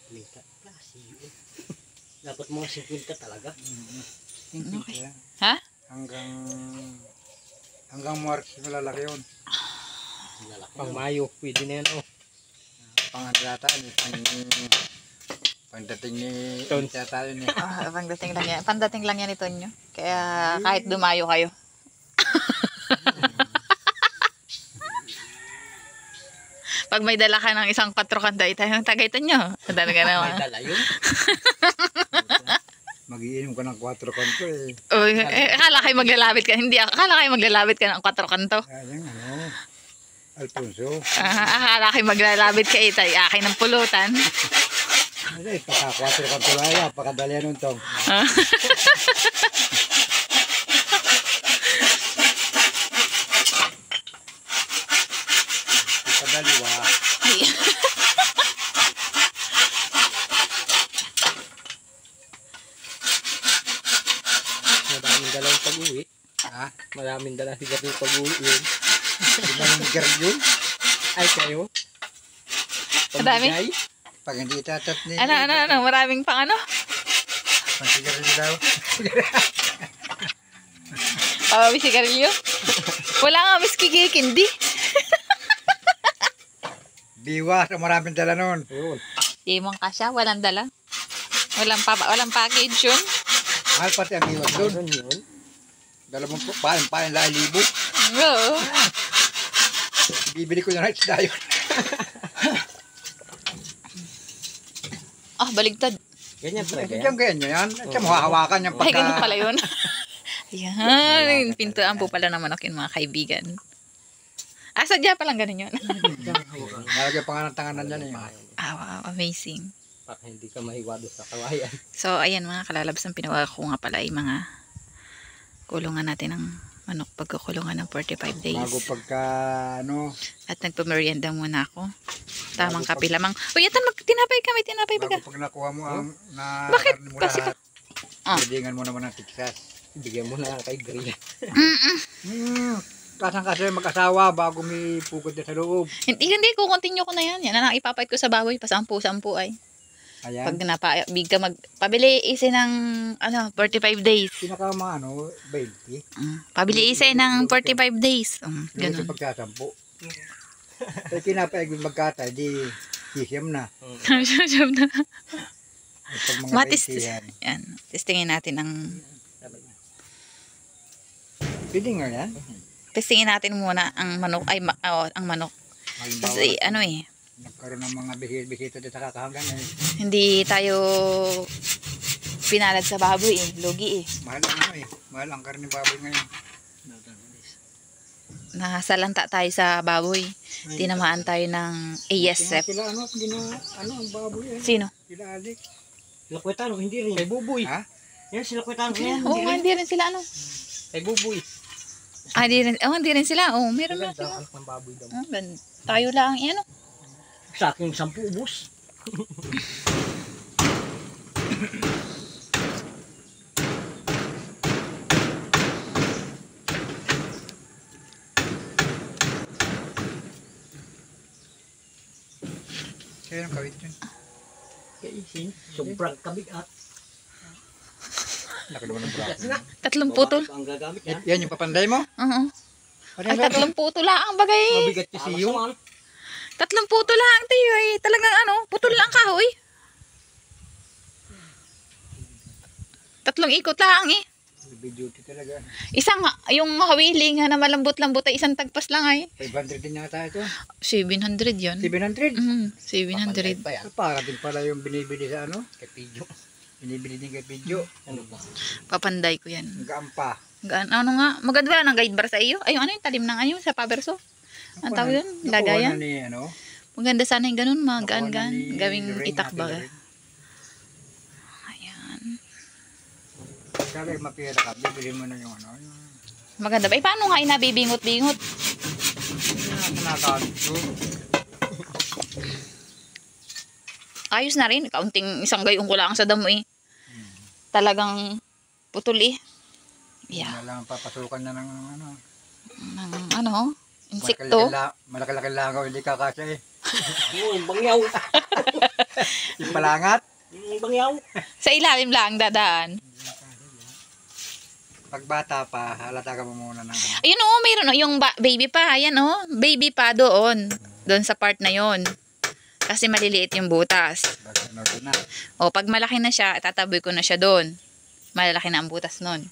Klase yun. Dapat mga 50 talaga. Okay. Yan. Ha? Hanggang March malalaki yun. Pang Mayo, pwede na yan. Pangadataan pagdating ni tayo ni. Pagdating lang yan. Pandating lang yan ito nyo. Kaya kahit dumayo kayo. Pag may dala ka ng isang patrokanda, itayong tagaytan nyo. Dala ka May naman. dala yun. Magiinom ka ng 4 kanto eh. Uy, akala kayo maglalabit ka. Hindi, akala kayo maglalabit ka ng 4 kanto. Ayan Alfonso. Akala kayo maglalabit ka itay. Akin ng pulutan. Ay, paka 4 kanto laya. Pakadali yan tong. Pakadaliwa. Maraming dalang pag-uwi. Ha? Maraming dalang sigarilyo pag-uwi yun. Di ba yung nigarilyo? Ay, kayo? Madami? Pambigay? Pag hindi tatat ni... Ano, maraming pang ano? Pang sigarilyo daw. Pababi sigarilyo? Wala nga miski kikindi. Biwa sa maraming dala nun. Ayun. Di mong kasya, walang dala. Walang package yun. Mahal pati ang biwa doon. Ayun yun. Dalawang pain lang 1,000. Oo. Bibili ko na rights tayo. Ah, baligtad. Ganyan talaga yan. Diyan ganyan yan. Diyan mo hahawakan yung Ay, pagka... ganun pala yun. Ayan, pintuan po pala ng manok yun, mga kaibigan. Sadya palang ganun yun. Nalagay pa nga ng tanganan dyan eh. Wow, amazing. Para hindi ka mahiwado sa kawayan. So, ayan mga kalalabs, ang pinawa ko nga pala ay mga kulungan natin ng manok, pagkukulungan ng 45 days. Bago pagka ano... At nagpamerienda muna ako. Tamang kape lamang. Uy, yatan, tinapay kami, tinapay baga. Bago pag nakuha mo ang... Na, Bakit? mo Kasi lahat, Ah. Pwedingan mo naman ng tiksas. Bigyan mo na kay Gria. Kasang-kasi mag-asawa bago may pugod na sa loob. Hindi, kukontinue ko na yan. Yan na lang ipapait ko sa baboy, pasampu-sampu ay. Ayan. Pag napabig ka pabili isa ng 45 days. Pinaka mga ano, 20. Pabili isa ng 45 days. Ganun. Ganun. Pagkasampu. Kaya kinapaig yung magkata, di sisiyam na. Siyam na. Pag mga Matis. 20 yan. Yan. Testingin natin ang Pwede nga yan. testingin natin muna ang manok ang manok. Halimbawa, Kasi nagkaroon ng mga bisita dito sa kakahanggan eh. hindi tayo pinalad sa baboy lugi Mahal ang ano eh. Mahal ang karne baboy ngayon. Nasalanta tayo sa baboy. Tinamaan tayo ng ASF. Sila ano, ang baboy eh. Sino? Sila Alex. Sila Kwetano, hindi rin. Kay Buboy. Ha? Yan, sila Kwetano. Yan, Oo, hindi rin sila Kay Buboy. hindi rin sila. Meron na sila. Ang baboy daw. Tayo lang Sa aking 10 ubos. Kaya ang kawit yun. Kaisin. Sobrang kabigat. Nakalaman ng braso. 3 putol. Ang gagamit yan. Yan yung papanday mo? Oo. Ano Ay, yan? 3 putol lang bagay. Mabigat kasi yung. 3 putol lang tayo talagang putol lang kahoy. 3 ikot lang Duty talaga. Isang yung hawiling na malambot-lambot ay isang tagpas lang 500 din yata ito. 700 yun. 700? 700. Pa yan. Para din pala yung binibili sa ano? Kay Pidyo. Binibili din kay Pidyo. Ano ba? Papanday ko yan. Ang gaampa. Ano nga? Maganda ng guide bar sa iyo? Ay, yung talim ng sa paberso. Ang tawag yun? Lagayan. Ni, ano? Maganda sana yung ganun, mga gaan-gaan. Nakuha na ni Gawing Lorraine, itak Ate baga. Lorraine. Ayan. Kaya mapira ka, bibili mo na yung ano. Maganda ba? Paano nga inabibingot-bingot? Nakakabit ko. Ayos na rin. Kaunting isang gayong ko lang sa damo Talagang putol Yeah. Hindi na lang papasukan na ng ano. Insekto. Malaki-laki langaw, hindi kakasya eh. Yung bangyaw. Yung palangat. Yung bangyaw. Sa ilalim lang dadaan. Pag bata pa, halata ka mo muna ng ano. Ayun oh, mayroon oh, yung baby pa. Ayan oh, baby pa doon. Doon sa part na yon. Kasi maliliit yung butas. Sunod na. O, pag malaki na siya, tataboy ko na siya doon. Malalaki na ang butas nun.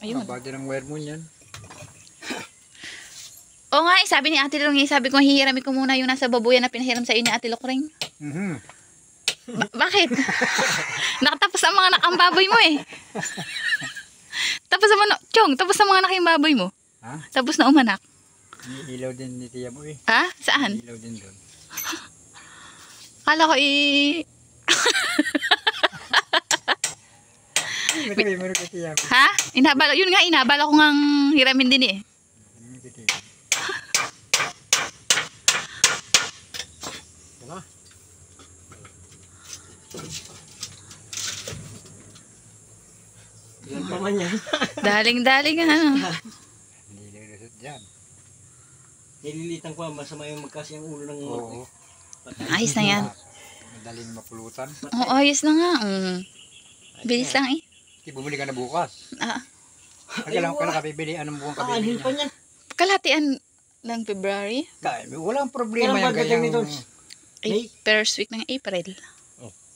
Ayun. Mabagay ng wire mo yan. O nga, sabi ni Ate Long, sabi ko, hihiramin ko muna yung nasa babuyan na pinahiram sa iyo ni Ate Lokring. Bakit? Nakatapos ang mga nakambaboy mo eh. Tapos naman, Chong, tapos ang mga nakimbaboy mo. Ha? Tapos na umanak. Ilaw din ni tiya mo eh. Ha? Saan? Ilaw din doon. Kala ko Meron ka tiya mo. Ha? Inabala, yun nga, inabala ko ngang hiramin din eh. Yan pa man yan. Daling-daling ano. Hindi nilusot dyan. Nililitan ko masama yung magkasi ang ulo ng Oo. Ayos na yan. Madaling mapulutan. Oo, ayos na nga. Bilis lang eh. Bumili ka na bukas. Ah, Kailangan ka na kabibili. Anong buong kabibili Aanhin pa niya? niyan. kalahatian ng February. Walang problema Kailan yung pagdating nito? ganyang... First week ng April.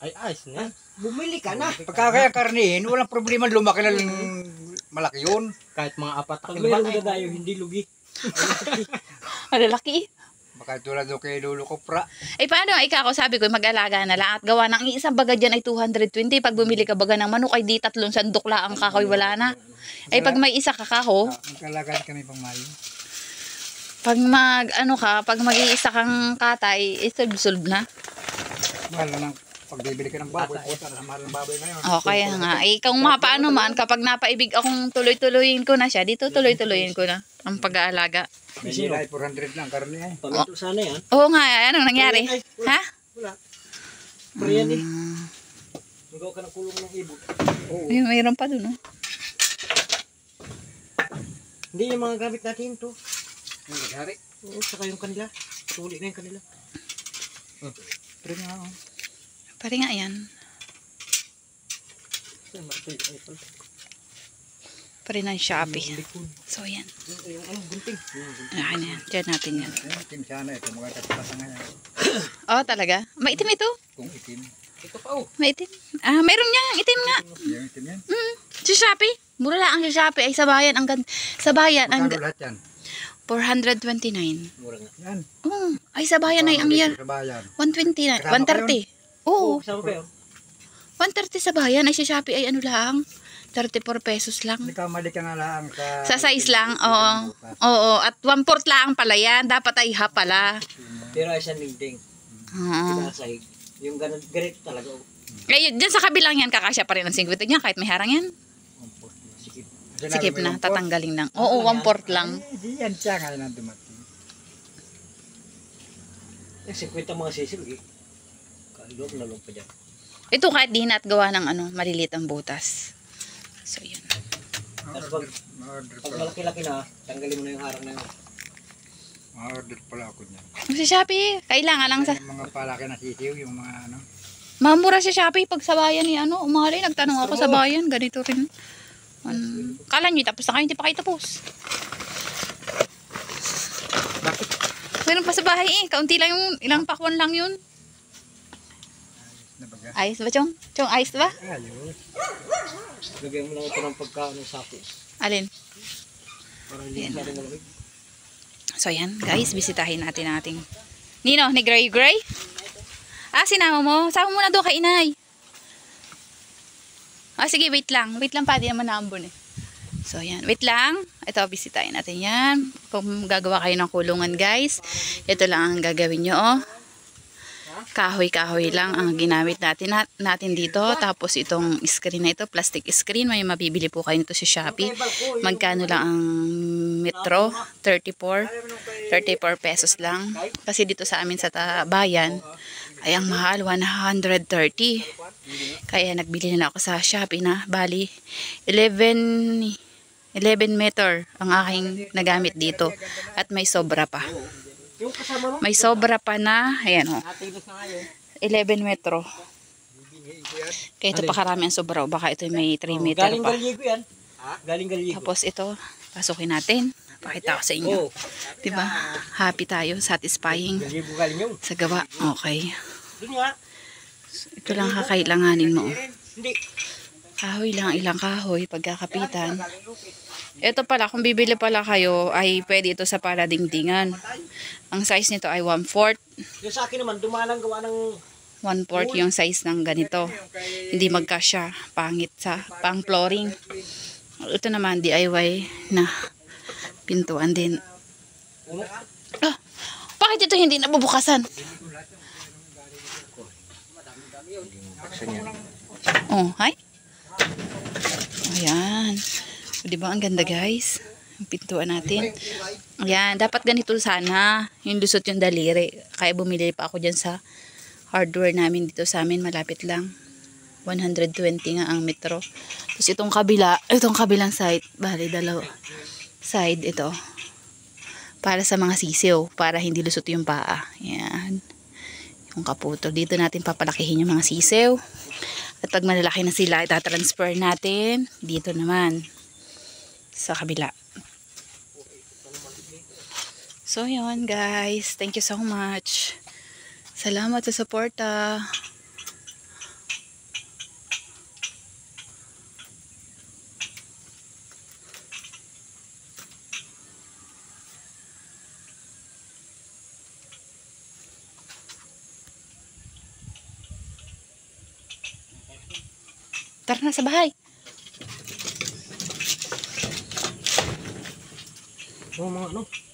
Ay, ayos na. Bumili ka na. Pagka kaya karnihin, walang problema lumaki na lang malaki yun. Kahit mga apat. Pag mayroong dadayo, hindi lugi. Malalaki. Baka tulad doon kay Lolo Kopra. Eh paano, ikaw sabi ko, mag-alaga na lang at gawa ng isang baga dyan ay 220. Pag bumili ka baga ng manok ay di 3 sandok lang ang kahoy, wala na. Ay pag may isa kakako, Magkalagad kami pang mayo. pag pag mag-iisa kang katay, isolve na. Mahal na ng pagbibili ka ng baboy. Puta na mahal ng baboy ngayon. O kaya nga, eh kung mapaano man, kapag napaibig akong tuloy-tuloyin ko na siya, dito tuloy-tuloyin ko na ang pag-aalaga. May nila ay 400 lang karni eh. Paminto sana yan. Oo nga, ano nangyari? Ha? Wala. Pero yan eh. Magawa ka ng kulong ng ibon. Oo. Ay, mayroon pa dun, oh. Hindi yung mga gamit natin to. Yung gagari. Oo, saka yung kanila. Suli na yung kanila. Pero nga oh. Pari nga yan. Pari ng Shopee. So, yan. Yung ano, gunting. Ayan yan. Diyan natin yan. Itim sana ito. Mga tatapasa nga yan. Oh, talaga? Maitim ito? Kung itim. Ito pa oh. Maitim. Ah, mayroon niya. Itim nga. Yung itim yan. Sa Shopee. Mura lang ang sa Shopee. Ay, sa bayan. Sa bayan. Magkano lahat yan? 429. Mura nga. Yan. Oh, ay, sa bayan ay ang year. Sa bayan. 120 na. Kasama ka 130. Oo. Kasama pa yun. 130 sa bayan. Ay, sa Shopee ay ano lang. 34 pesos lang. Hindi ka mali ka nga lang Sa size lang. Oo. Oo. At 1/4 lang pala yan. Dapat ay half pala. Pero ay siya dingding. Oo. Sinasahig. Yung ganito talaga. Oh. Eh, dyan sa kabilang yan, kakasya pa rin ang 50 niya. Kahit may harang yan. Sikip. Sikip na. Tatanggalin lang. Oo, 1/4 lang. Hindi yan siya ngayon ang dumating. Eh, 50 mga sisil eh. Kalog, lalong pa dyan. Ito kahit di na at gawa ng malilit ang butas. So, yan. Tapos pag malaki-laki na, tanggalin mo na yung harang na yun. Ma-order pala ako niyan. Sa Shopee, kailangan lang sa... Yung mga palaki na sisiw, yung mga ano. Mamura sa Shopee pag sa bayan ni umali. Nagtanong ako sa bayan. Ganito rin. Kala nyo, tapos na kayo. Hindi pa kayo tapos. Bakit? Meron pa sa bahay eh. Kaunti lang yung ilang pakwan lang yun. Na baga? Ayos ba, Chong? Chong, ayos ba? Ayos. Lagyan mo lang ito ng pagkaon ng sako. Alin? Para hindi na rin malamig. So, yan. Guys, bisitahin natin ating... Nino, ni Gray Gray? Ah, sinama mo? Sama mo na doon kay inay. Ah, sige, wait lang. Wait lang pa, di naman naambon eh. So, yan. Wait lang. Ito, bisitahin natin yan. Kung gagawa kayo ng kulungan, guys, ito lang ang gagawin nyo, oh. Kahoy-kahoy lang ang ginamit natin dito. Tapos itong screen na ito, plastic screen. May mabibili po kayo nito sa Shopee. Magkano lang ang metro? 34 pesos lang. Kasi dito sa amin sa bayan, ay ang mahal, 130. Kaya nagbili na ako sa Shopee na. Bali, 11 11 meter ang aking nagamit dito. At may sobra pa. Yung kasama mo? May sobra pa na, ayan o, Natilos na ngayon. 11 metro. Kaya ito pa karami ang sobra. Baka ito may 3 meter Galing pa. Gallego yan. Galing Gallego. Tapos ito, pasukin natin. Pakita ko sa inyo. Oo. Diba? Happy tayo, satisfying Gallego galing yung. sa gawa. Okay. Doon nga. Ito lang kakailanganin mo. Hindi. Kahoy lang, ilang kahoy, pagkakapitan. Ito pala, kung bibili pala kayo, ay pwede ito sa paladingdingan. Ang size nito ay 1/4. Yung sa akin naman, dumalang gawa ng 1/4 yung size ng ganito. Hindi magkasya. Pangit sa pang-flooring. Ito naman, DIY na pintuan din. Ah, bakit ito hindi nabubukasan? Oh, hi. Ayan. O, diba? Ang ganda, guys. Ang pintuan natin. Ayan. Dapat ganito sana. Yung lusot yung daliri. Kaya bumili pa ako dyan sa hardware namin dito sa amin. Malapit lang. 120 nga ang metro. Tapos itong kabilang side. Bali, dalawa. Side ito. Para sa mga sisiw. Para hindi lusot yung paa. Ayan. Yung kaputol. Dito natin papalakihin yung mga sisiw. At pag malalaki na sila, itatransfer natin dito naman sa kabila. So, yun guys. Thank you so much. Salamat sa suporta. Tara na sa bahay. mga ano.